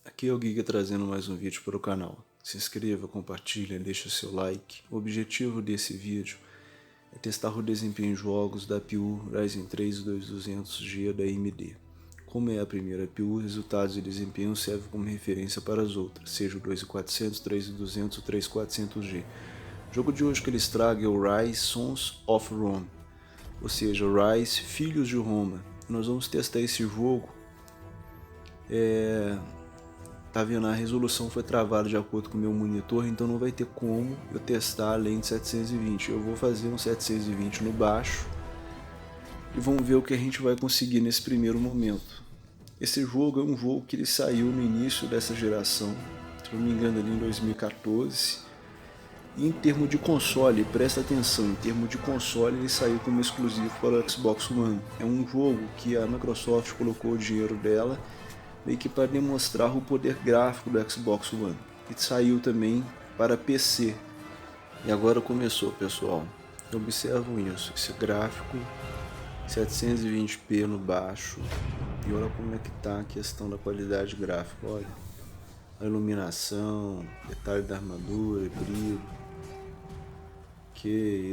Aqui é o Giga trazendo mais um vídeo para o canal. Se inscreva, compartilhe, deixe seu like. O objetivo desse vídeo é testar o desempenho em jogos da APU Ryzen 3 2200G da AMD. Como é a primeira APU, resultados e desempenho servem como referência para as outras, seja o 2400, 3200 ou 3400G. O jogo de hoje que eles tragam é o Ryse Sons of Rome, ou seja, o Ryse Filhos de Roma. Nós vamos testar esse jogo. Tá vendo? A resolução foi travada de acordo com o meu monitor, então não vai ter como eu testar além de 720. Eu vou fazer um 720 no baixo e vamos ver o que a gente vai conseguir nesse primeiro momento. Esse jogo é um jogo que ele saiu no início dessa geração, se não me engano ali em 2014. E em termos de console, presta atenção, em termos de console ele saiu como exclusivo para o Xbox One. É um jogo que a Microsoft colocou o dinheiro dela meio que para demonstrar o poder gráfico do Xbox One. E saiu também para PC. E agora começou, pessoal. Observam isso, esse gráfico 720p no baixo. E olha como é que tá a questão da qualidade gráfica, olha. A iluminação, detalhe da armadura, brilho. Que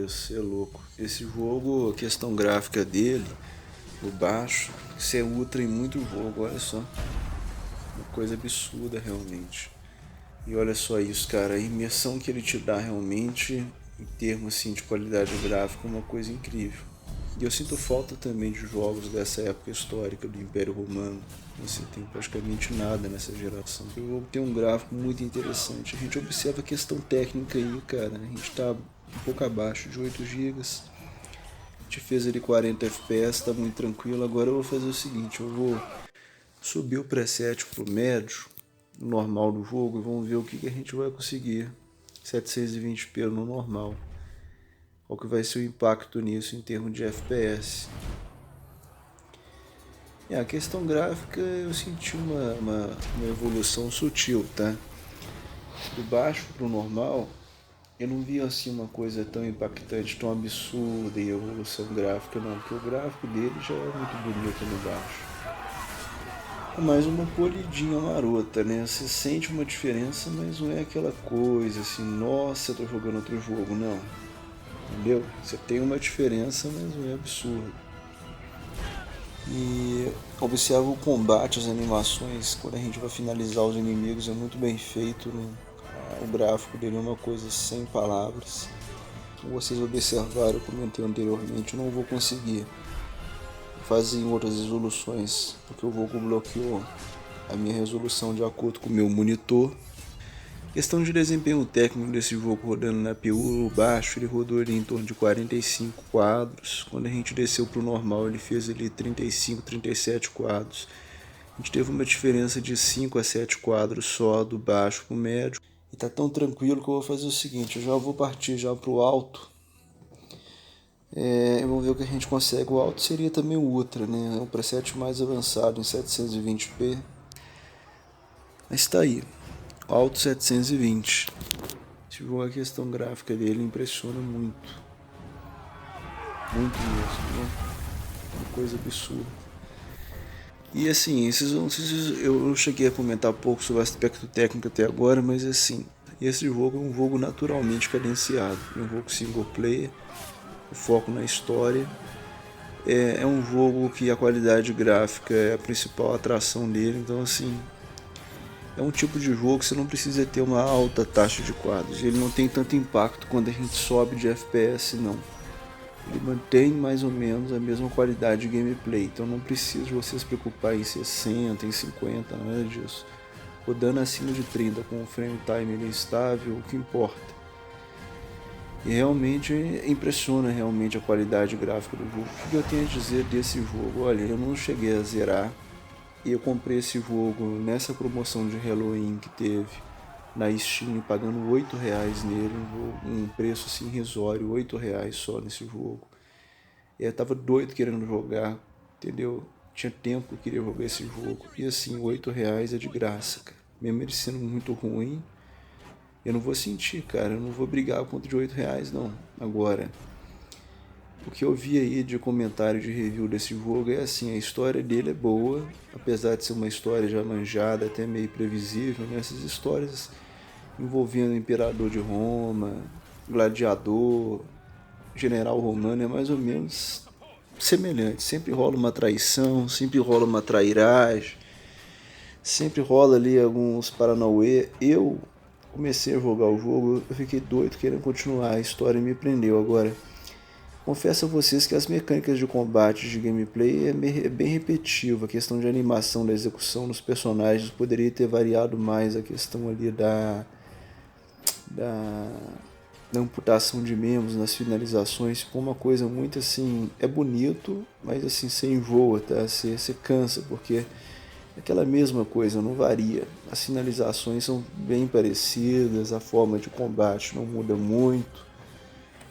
isso, é louco. Esse jogo, a questão gráfica dele, o baixo, isso é ultra em muito jogo, olha só. Uma coisa absurda realmente. E olha só isso, cara, a imersão que ele te dá realmente, em termos assim, de qualidade gráfica, é uma coisa incrível. E eu sinto falta também de jogos dessa época histórica do Império Romano. Você tem praticamente nada nessa geração. O jogo tem um gráfico muito interessante. A gente observa a questão técnica aí, cara. A gente tá um pouco abaixo de 8 GB. A gente fez ali 40 FPS, tá muito tranquilo. Agora eu vou fazer o seguinte, eu vou subir o preset pro médio, normal do jogo, e vamos ver o que a gente vai conseguir. 720p no normal. Qual que vai ser o impacto nisso em termos de FPS. A questão gráfica eu senti uma evolução sutil, tá? Do baixo pro normal, eu não vi assim uma coisa tão impactante, tão absurda em evolução gráfica não, porque o gráfico dele já é muito bonito no baixo. É mais uma polidinha marota, né? Você sente uma diferença, mas não é aquela coisa assim, nossa, eu tô jogando outro jogo, não. Entendeu? Você tem uma diferença, mas não é absurdo. E observa o combate, as animações, quando a gente vai finalizar os inimigos, é muito bem feito, né? O gráfico dele é uma coisa sem palavras. Como vocês observaram, eu comentei anteriormente, eu não vou conseguir fazer em outras resoluções, porque o jogo bloqueou a minha resolução de acordo com o meu monitor. Questão de desempenho técnico desse jogo rodando na APU baixo, ele rodou ali em torno de 45 quadros. Quando a gente desceu para o normal, ele fez ali 35, 37 quadros. A gente teve uma diferença de 5 a 7 quadros só do baixo para o médio. E tá tão tranquilo que eu vou fazer o seguinte, eu já vou partir já para o alto. Vamos ver o que a gente consegue. O alto seria também o Ultra, né? É um preset mais avançado em 720p. Mas está aí, alto 720. Esse jogo, a questão gráfica dele impressiona muito. Muito mesmo, né? Uma coisa absurda. E assim, eu cheguei a comentar pouco sobre o aspecto técnico até agora, mas assim, esse jogo é um jogo naturalmente cadenciado. É um jogo single player, o foco na história. É um jogo que a qualidade gráfica é a principal atração dele, então assim, é um tipo de jogo que você não precisa ter uma alta taxa de quadros. Ele não tem tanto impacto quando a gente sobe de FPS, não. Ele mantém mais ou menos a mesma qualidade de gameplay, então não precisa de você se preocupar em 60, em 50, nada disso. Rodando acima de 30 com o frame time estável, o que importa. E realmente impressiona realmente a qualidade gráfica do jogo. O que eu tenho a dizer desse jogo? Olha, eu não cheguei a zerar. E eu comprei esse jogo nessa promoção de Halloween que teve na Steam, pagando R$8 nele, um preço assim irrisório, R$8 só nesse jogo. E eu tava doido querendo jogar, entendeu? Tinha tempo que eu queria jogar esse jogo. E assim, R$8 é de graça, cara. Mesmo ele sendo muito ruim, eu não vou sentir, cara. Eu não vou brigar contra de R$8 não. Agora, o que eu vi aí de comentário de review desse jogo é assim, a história dele é boa, apesar de ser uma história já manjada, até meio previsível, né? Essas histórias envolvendo o imperador de Roma, gladiador, general romano é mais ou menos semelhante. Sempre rola uma traição, sempre rola uma trairagem, sempre rola ali alguns paranauê. Eu comecei a jogar o jogo, eu fiquei doido querendo continuar, a história me prendeu. Agora, confesso a vocês que as mecânicas de combate de gameplay é bem repetitivo. A questão de animação da execução dos personagens poderia ter variado mais. A questão ali da, da amputação de membros nas finalizações ficou uma coisa muito assim. É bonito, mas assim, você enjoa, tá? Você cansa, porque é aquela mesma coisa, não varia. As finalizações são bem parecidas, a forma de combate não muda muito.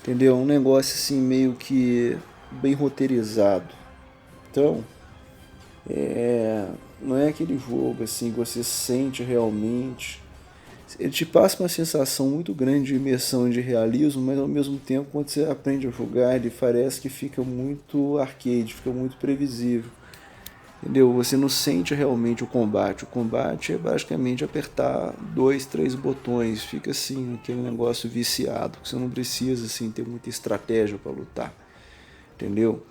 Entendeu? Um negócio assim meio que bem roteirizado. Então, não é aquele jogo assim que você sente realmente. Ele te passa uma sensação muito grande de imersão e de realismo, mas ao mesmo tempo, quando você aprende a jogar, ele parece que fica muito arcade, fica muito previsível. Entendeu? Você não sente realmente o combate. O combate é basicamente apertar 2, 3 botões. Fica assim, aquele negócio viciado. Você não precisa assim, ter muita estratégia para lutar. Entendeu?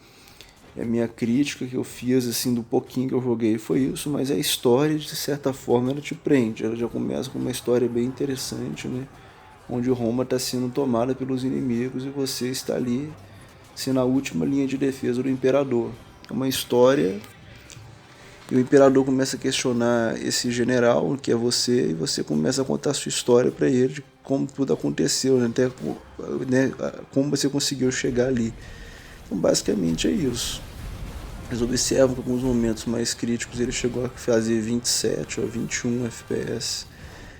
E a minha crítica que eu fiz assim, do pouquinho que eu joguei foi isso. Mas a história, de certa forma, ela te prende. Ela já começa com uma história bem interessante, né? Onde Roma está sendo tomada pelos inimigos e você está ali sendo a última linha de defesa do imperador. É uma história. E o imperador começa a questionar esse general, que é você, e você começa a contar a sua história para ele, de como tudo aconteceu, né? Até como você conseguiu chegar ali. Então, basicamente é isso. Eles observam que em alguns momentos mais críticos ele chegou a fazer 27 ou 21 FPS.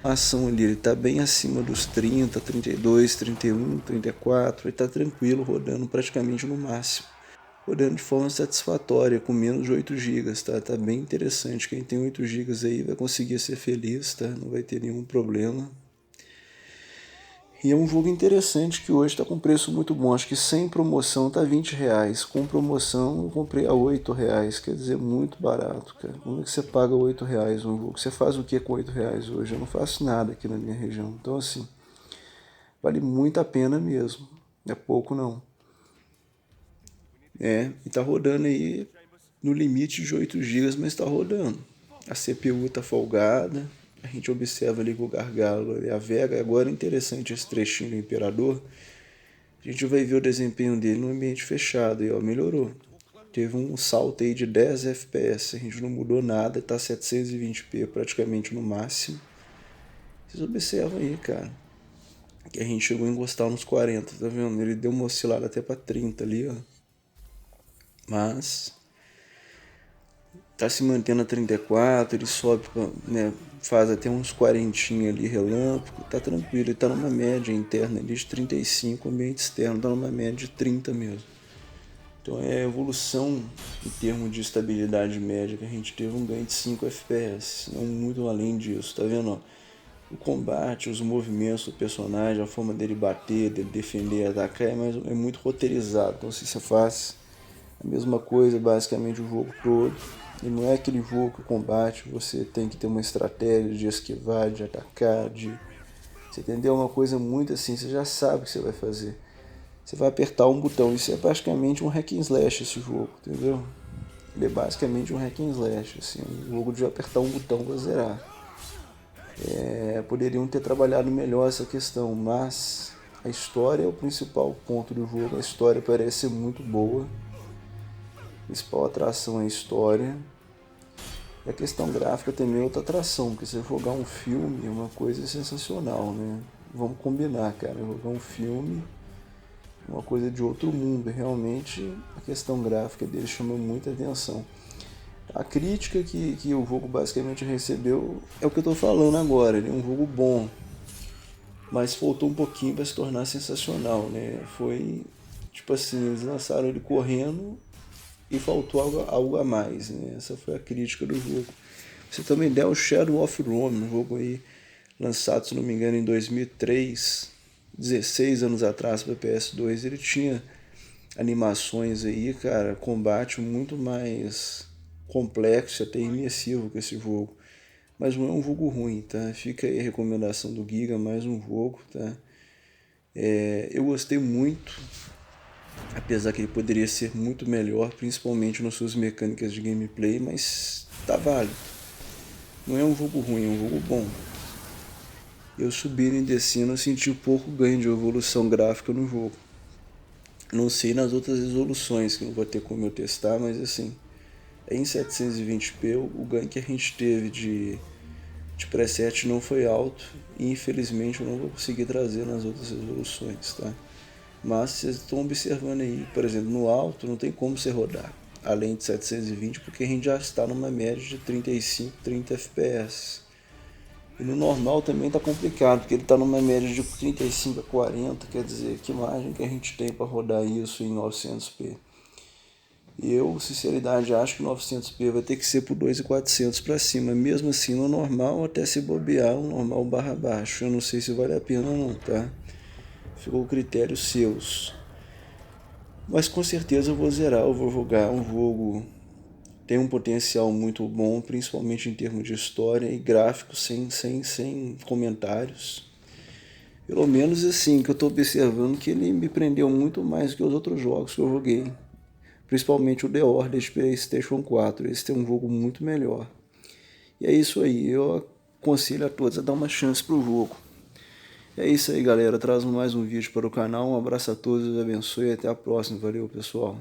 A ação ali, ele está bem acima dos 30, 32, 31, 34, ele está tranquilo, rodando praticamente no máximo. Rodando de forma satisfatória, com menos de 8 GB, tá? Tá bem interessante. Quem tem 8 GB aí vai conseguir ser feliz, tá? Não vai ter nenhum problema. E é um jogo interessante que hoje está com preço muito bom. Acho que sem promoção tá R$ 20. Com promoção eu comprei a R$ 8. Quer dizer, muito barato, cara. Como é que você paga R$ 8 um jogo? Você faz o que com R$ 8 hoje? Eu não faço nada aqui na minha região. Então, assim, vale muito a pena mesmo. Não é pouco, não. E tá rodando aí no limite de 8 GB, mas está rodando. A CPU está folgada, a gente observa ali que o gargalo e a Vega. Agora é interessante esse trechinho do Imperador. A gente vai ver o desempenho dele no ambiente fechado e ó, melhorou. Teve um salto aí de 10 FPS, a gente não mudou nada, está 720p praticamente no máximo. Vocês observam aí, cara, que a gente chegou a encostar nos 40, tá vendo? Ele deu uma oscilada até para 30 ali, ó. Mas tá se mantendo a 34, ele sobe, né, faz até uns 40 ali relâmpago, tá tranquilo, ele tá numa média interna ali de 35, ambiente externo tá numa média de 30 mesmo. Então é a evolução em termos de estabilidade média que a gente teve um ganho de 5 FPS, não muito além disso, tá vendo? Ó? O combate, os movimentos do personagem, a forma dele bater, dele defender, atacar é muito roteirizado, então se você faz a mesma coisa basicamente o jogo todo. E não é aquele jogo que o combate você tem que ter uma estratégia de esquivar, de atacar, você entendeu? Uma coisa muito assim, você já sabe o que você vai fazer. Você vai apertar um botão, isso é basicamente um hack and slash esse jogo, entendeu? Ele é basicamente um hack and slash, assim, um jogo de apertar um botão para zerar. Poderiam ter trabalhado melhor essa questão, mas a história é o principal ponto do jogo, a história parece ser muito boa. A principal atração é a história. E a questão gráfica também é outra atração, porque você jogar um filme é uma coisa sensacional, né? Vamos combinar, cara. Jogar um filme é uma coisa de outro mundo. Realmente a questão gráfica dele chama muita atenção. A crítica que o jogo basicamente recebeu é o que eu estou falando agora. Ele é um jogo bom, mas faltou um pouquinho para se tornar sensacional, né? Foi tipo assim, eles lançaram ele correndo e faltou algo a mais, né? Essa foi a crítica do jogo. Você também der o Shadow of Rome, um jogo aí lançado, se não me engano, em 2003, 16 anos atrás para PS2, ele tinha animações aí, cara, combate muito mais complexo, até imersivo que esse jogo. Mas não é um jogo ruim, tá? Fica aí a recomendação do Giga, mais um jogo, tá? Eu gostei muito, apesar que ele poderia ser muito melhor, principalmente nas suas mecânicas de gameplay, mas tá válido. Não é um jogo ruim, é um jogo bom. Eu subindo e descendo, eu senti um pouco ganho de evolução gráfica no jogo. Não sei nas outras resoluções, que não vou ter como eu testar, mas assim, em 720p o ganho que a gente teve de preset não foi alto e infelizmente eu não vou conseguir trazer nas outras resoluções, tá? Mas vocês estão observando aí, por exemplo, no alto não tem como você rodar além de 720 porque a gente já está numa média de 35, 30 fps. E no normal também tá complicado, porque ele está numa média de 35 a 40, quer dizer, que margem que a gente tem para rodar isso em 900p? Eu, sinceridade, acho que 900p vai ter que ser por 2.400 para cima, mesmo assim no normal, até se bobear, um normal barra baixo. Eu não sei se vale a pena ou não, tá? Ficou critério seus. Mas com certeza eu vou zerar, eu vou jogar um jogo tem um potencial muito bom, principalmente em termos de história e gráficos sem comentários. Pelo menos assim, que eu estou observando que ele me prendeu muito mais que os outros jogos que eu joguei. Principalmente o The Order de PlayStation 4. Esse tem um jogo muito melhor. E é isso aí, eu aconselho a todos a dar uma chance pro jogo. É isso aí, galera. Trago mais um vídeo para o canal. Um abraço a todos, Deus abençoe e até a próxima. Valeu, pessoal.